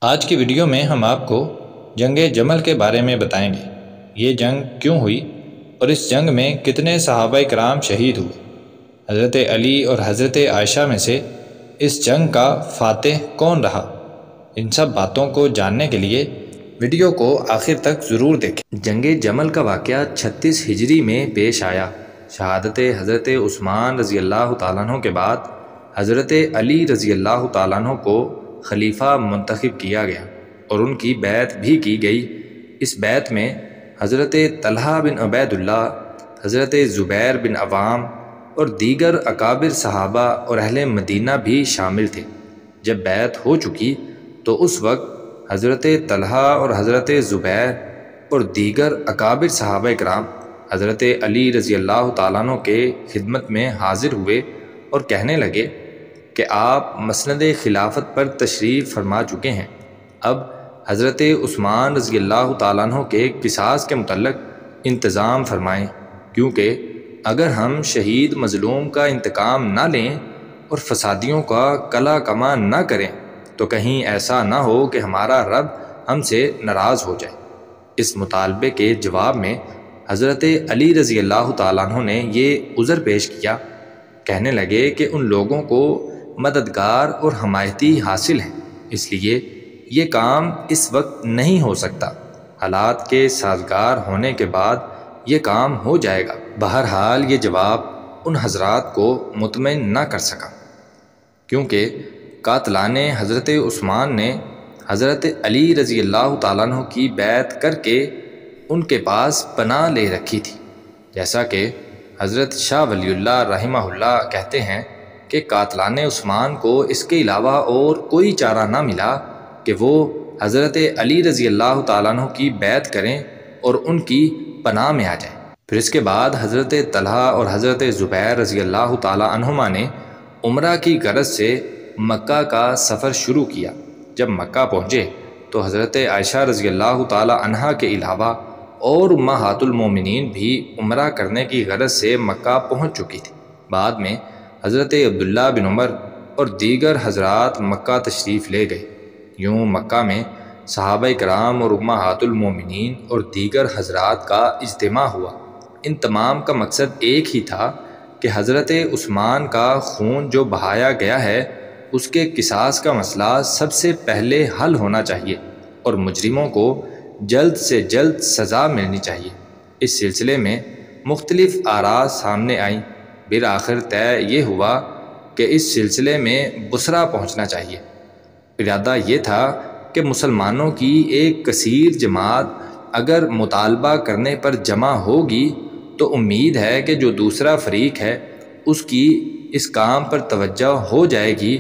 آج کی ویڈیو میں ہم آپ کو جنگ جمل کے بارے میں بتائیں گے۔ یہ جنگ کیوں ہوئی اور اس جنگ میں کتنے صحابہ کرام شہید ہوئے۔ حضرت علی اور حضرت عائشہ میں سے اس جنگ کا فاتح کون رہا۔ ان سب باتوں کو جاننے کے لیے ویڈیو کو آخر تک ضرور دیکھیں۔ جنگ جمل کا واقعہ 36 ہجری میں پیش آیا۔ شہادت حضرت عثمان رضی اللہ تعالیٰ عنہ کے بعد حضرت علی رضی اللہ تعالیٰ عنہ کو خلیفہ منتخب کیا گیا اور ان کی بیعت بھی کی گئی۔ اس بیعت میں حضرت طلحہ بن عبید اللہ، حضرت زبیر بن عوام اور دیگر اکابر صحابہ اور اہل مدینہ بھی شامل تھے۔ جب بیعت ہو چکی تو اس وقت حضرت طلحہ اور حضرت زبیر اور دیگر اکابر صحابہ کرام حضرت علی رضی اللہ تعالیٰ عنہ کے خدمت میں حاضر ہوئے اور کہنے لگے کہ آپ مسند خلافت پر تشریف فرما چکے ہیں، اب حضرت عثمان رضی اللہ تعالیٰ عنہ کے قصاص کے متعلق انتظام فرمائیں، کیونکہ اگر ہم شہید مظلوم کا انتقام نہ لیں اور فسادیوں کا قلع کما نہ کریں تو کہیں ایسا نہ ہو کہ ہمارا رب ہم سے ناراض ہو جائے۔ اس مطالبے کے جواب میں حضرت علی رضی اللہ تعالیٰ عنہ نے یہ عذر پیش کیا، کہنے لگے کہ ان لوگوں کو مددگار اور حمایتی حاصل ہیں، اس لیے یہ کام اس وقت نہیں ہو سکتا، حالات کے سازگار ہونے کے بعد یہ کام ہو جائے گا۔ بہرحال یہ جواب ان حضرات کو مطمئن نہ کر سکا، کیونکہ قاتلان حضرت عثمان نے حضرت علی رضی اللہ تعالیٰ عنہ کی بیعت کر کے ان کے پاس پناہ لے رکھی تھی، جیسا کہ حضرت شاہ ولی اللہ رحمہ اللہ کہتے ہیں کہ قاتلان عثمان کو اس کے علاوہ اور کوئی چارہ نہ ملا کہ وہ حضرت علی رضی اللہ تعالیٰ عنہ کی بیعت کریں اور ان کی پناہ میں آ جائیں۔ پھر اس کے بعد حضرت طلحہ اور حضرت زبیر رضی اللہ تعالیٰ عنہما نے عمرہ کی غرض سے مکہ کا سفر شروع کیا۔ جب مکہ پہنچے تو حضرت عائشہ رضی اللہ تعالیٰ عنہا کے علاوہ اور امہات المومنین بھی عمرہ کرنے کی غرض سے مکہ پہنچ چکی تھی۔ بعد میں حضرت عبداللہ بن عمر اور دیگر حضرات مکہ تشریف لے گئے۔ یوں مکہ میں صحابہ کرام اور امہات المومنین اور دیگر حضرات کا اجتماع ہوا۔ ان تمام کا مقصد ایک ہی تھا کہ حضرت عثمان کا خون جو بہایا گیا ہے اس کے قصاص کا مسئلہ سب سے پہلے حل ہونا چاہیے اور مجرموں کو جلد سے جلد سزا ملنی چاہیے۔ اس سلسلے میں مختلف آراء سامنے آئیں۔ بالآخر طے یہ ہوا کہ اس سلسلے میں بصرہ پہنچنا چاہیے۔ ارادہ یہ تھا کہ مسلمانوں کی ایک کثیر جماعت اگر مطالبہ کرنے پر جمع ہوگی تو امید ہے کہ جو دوسرا فریق ہے اس کی اس کام پر توجہ ہو جائے گی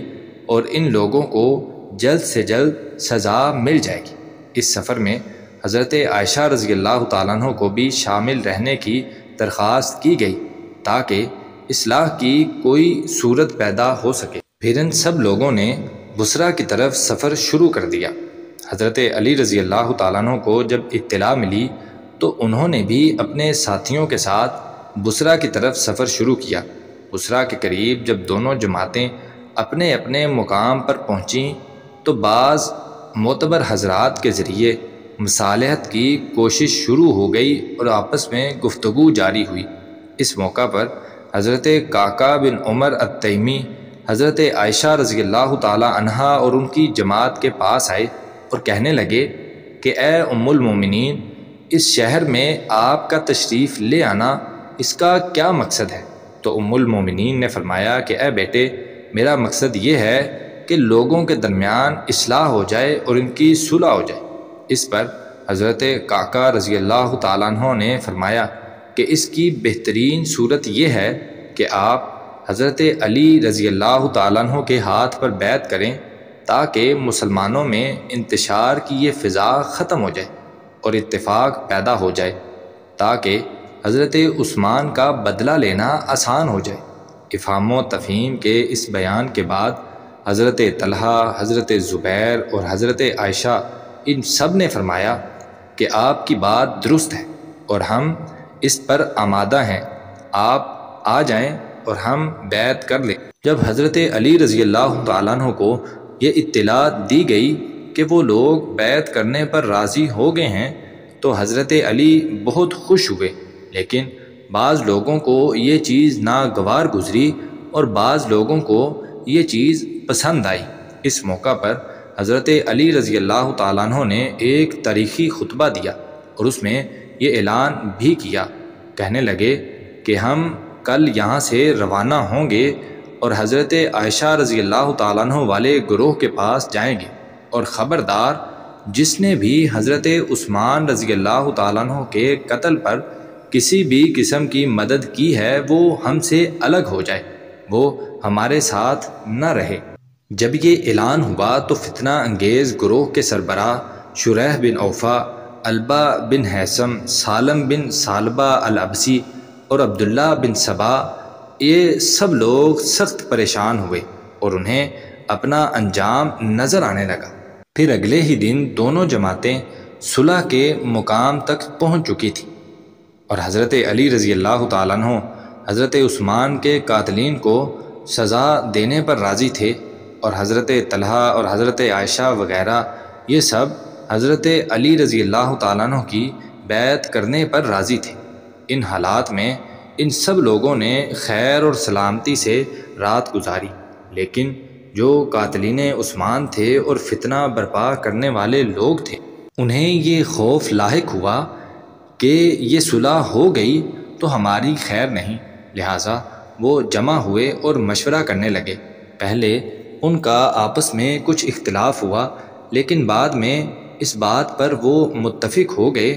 اور ان لوگوں کو جلد سے جلد سزا مل جائے گی۔ اس سفر میں حضرت عائشہ رضی اللہ تعالیٰ عنہ کو بھی شامل رہنے کی درخواست کی گئی تاکہ اصلاح کی کوئی صورت پیدا ہو سکے۔ پھر ان سب لوگوں نے بصرہ کی طرف سفر شروع کر دیا۔ حضرت علی رضی اللہ تعالیٰ عنہ کو جب اطلاع ملی تو انہوں نے بھی اپنے ساتھیوں کے ساتھ بصرہ کی طرف سفر شروع کیا۔ بصرہ کے قریب جب دونوں جماعتیں اپنے اپنے مقام پر پہنچیں تو بعض معتبر حضرات کے ذریعے مصالحت کی کوشش شروع ہو گئی اور آپس میں گفتگو جاری ہوئی۔ اس موقع پر حضرت قعقاع بن عمر التیمی حضرت عائشہ رضی اللہ تعالیٰ عنہا اور ان کی جماعت کے پاس آئے اور کہنے لگے کہ اے ام المومنین، اس شہر میں آپ کا تشریف لے آنا اس کا کیا مقصد ہے؟ تو ام المومنین نے فرمایا کہ اے بیٹے، میرا مقصد یہ ہے کہ لوگوں کے درمیان اصلاح ہو جائے اور ان کی صلح ہو جائے۔ اس پر حضرت قعقاع رضی اللہ تعالیٰ عنہ نے فرمایا کہ اس کی بہترین صورت یہ ہے کہ آپ حضرت علی رضی اللہ تعالیٰ عنہ کے ہاتھ پر بیعت کریں تاکہ مسلمانوں میں انتشار کی یہ فضا ختم ہو جائے اور اتفاق پیدا ہو جائے، تاکہ حضرت عثمان کا بدلہ لینا آسان ہو جائے۔ افہام و تفہیم کے اس بیان کے بعد حضرت طلحہ، حضرت زبیر اور حضرت عائشہ ان سب نے فرمایا کہ آپ کی بات درست ہے اور ہم اس پر آمادہ ہیں، آپ آ جائیں اور ہم بیعت کر لیں۔ جب حضرت علی رضی اللہ تعالیٰ عنہ کو یہ اطلاع دی گئی کہ وہ لوگ بیعت کرنے پر راضی ہو گئے ہیں تو حضرت علی بہت خوش ہوئے، لیکن بعض لوگوں کو یہ چیز ناگوار گزری اور بعض لوگوں کو یہ چیز پسند آئی۔ اس موقع پر حضرت علی رضی اللہ تعالیٰ عنہ نے ایک تاریخی خطبہ دیا اور اس میں یہ اعلان بھی کیا، کہنے لگے کہ ہم کل یہاں سے روانہ ہوں گے اور حضرت عائشہ رضی اللہ تعالیٰ عنہ والے گروہ کے پاس جائیں گے، اور خبردار جس نے بھی حضرت عثمان رضی اللہ تعالیٰ عنہ کے قتل پر کسی بھی قسم کی مدد کی ہے وہ ہم سے الگ ہو جائے، وہ ہمارے ساتھ نہ رہے۔ جب یہ اعلان ہوا تو فتنہ انگیز گروہ کے سربراہ شریح بن اوفا، البا بن حیثم، سالم بن ثعلبہ العبسی اور عبداللہ بن سبا، یہ سب لوگ سخت پریشان ہوئے اور انہیں اپنا انجام نظر آنے لگا۔ پھر اگلے ہی دن دونوں جماعتیں صلح کے مقام تک پہنچ چکی تھیں اور حضرت علی رضی اللہ تعالیٰ عنہ حضرت عثمان کے قاتلین کو سزا دینے پر راضی تھے، اور حضرت طلحہ اور حضرت عائشہ وغیرہ یہ سب حضرت علی رضی اللہ تعالیٰ عنہ کی بیعت کرنے پر راضی تھے۔ ان حالات میں ان سب لوگوں نے خیر اور سلامتی سے رات گزاری، لیکن جو قاتلین عثمان تھے اور فتنہ برپا کرنے والے لوگ تھے انہیں یہ خوف لاحق ہوا کہ یہ صلح ہو گئی تو ہماری خیر نہیں، لہٰذا وہ جمع ہوئے اور مشورہ کرنے لگے۔ پہلے ان کا آپس میں کچھ اختلاف ہوا، لیکن بعد میں اس بات پر وہ متفق ہو گئے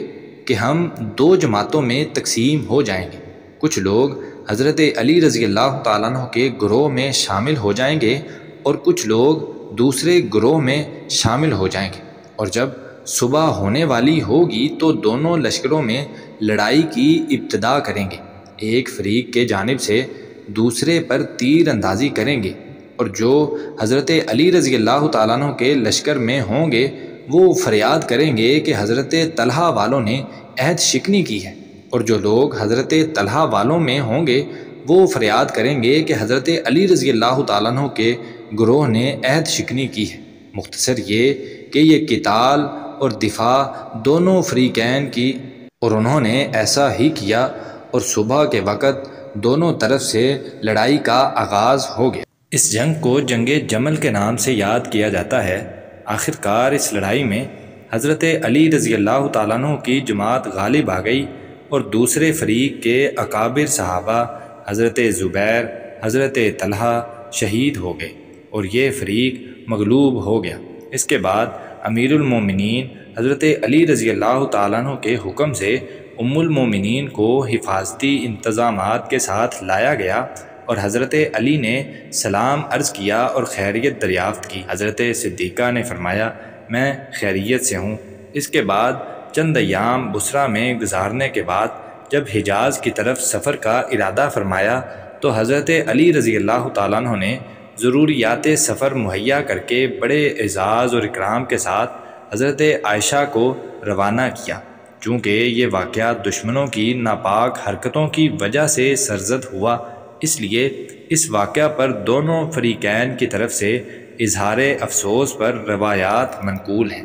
کہ ہم دو جماعتوں میں تقسیم ہو جائیں گے، کچھ لوگ حضرت علی رضی اللہ تعالیٰ عنہ کے گروہ میں شامل ہو جائیں گے اور کچھ لوگ دوسرے گروہ میں شامل ہو جائیں گے، اور جب صبح ہونے والی ہوگی تو دونوں لشکروں میں لڑائی کی ابتدا کریں گے، ایک فریق کے جانب سے دوسرے پر تیر اندازی کریں گے، اور جو حضرت علی رضی اللہ تعالیٰ عنہ کے لشکر میں ہوں گے وہ فریاد کریں گے کہ حضرت طلحہ والوں نے عہد شکنی کی ہے، اور جو لوگ حضرت طلحہ والوں میں ہوں گے وہ فریاد کریں گے کہ حضرت علی رضی اللہ تعالیٰ عنہ کے گروہ نے عہد شکنی کی ہے۔ مختصر یہ کہ یہ قتال اور دفاع دونوں فریقین کی، اور انہوں نے ایسا ہی کیا، اور صبح کے وقت دونوں طرف سے لڑائی کا آغاز ہو گیا۔ اس جنگ کو جنگ جمل کے نام سے یاد کیا جاتا ہے۔ آخر کار اس لڑائی میں حضرت علی رضی اللہ تعالیٰ عنہ کی جماعت غالب آ گئی اور دوسرے فریق کے اکابر صحابہ حضرت زبیر، حضرت طلحہ شہید ہو گئے اور یہ فریق مغلوب ہو گیا۔ اس کے بعد امیر المومنین حضرت علی رضی اللہ تعالیٰ عنہ کے حکم سے ام المومنین کو حفاظتی انتظامات کے ساتھ لایا گیا اور حضرت علی نے سلام عرض کیا اور خیریت دریافت کی۔ حضرت صدیقہ نے فرمایا میں خیریت سے ہوں۔ اس کے بعد چند ایام بصرہ میں گزارنے کے بعد جب حجاز کی طرف سفر کا ارادہ فرمایا تو حضرت علی رضی اللہ تعالیٰ عنہ نے ضروریات سفر مہیا کر کے بڑے اعزاز اور اکرام کے ساتھ حضرت عائشہ کو روانہ کیا۔ چونکہ یہ واقعہ دشمنوں کی ناپاک حرکتوں کی وجہ سے سرزد ہوا، اس لیے اس واقعہ پر دونوں فریقین کی طرف سے اظہار افسوس پر روایات منقول ہیں۔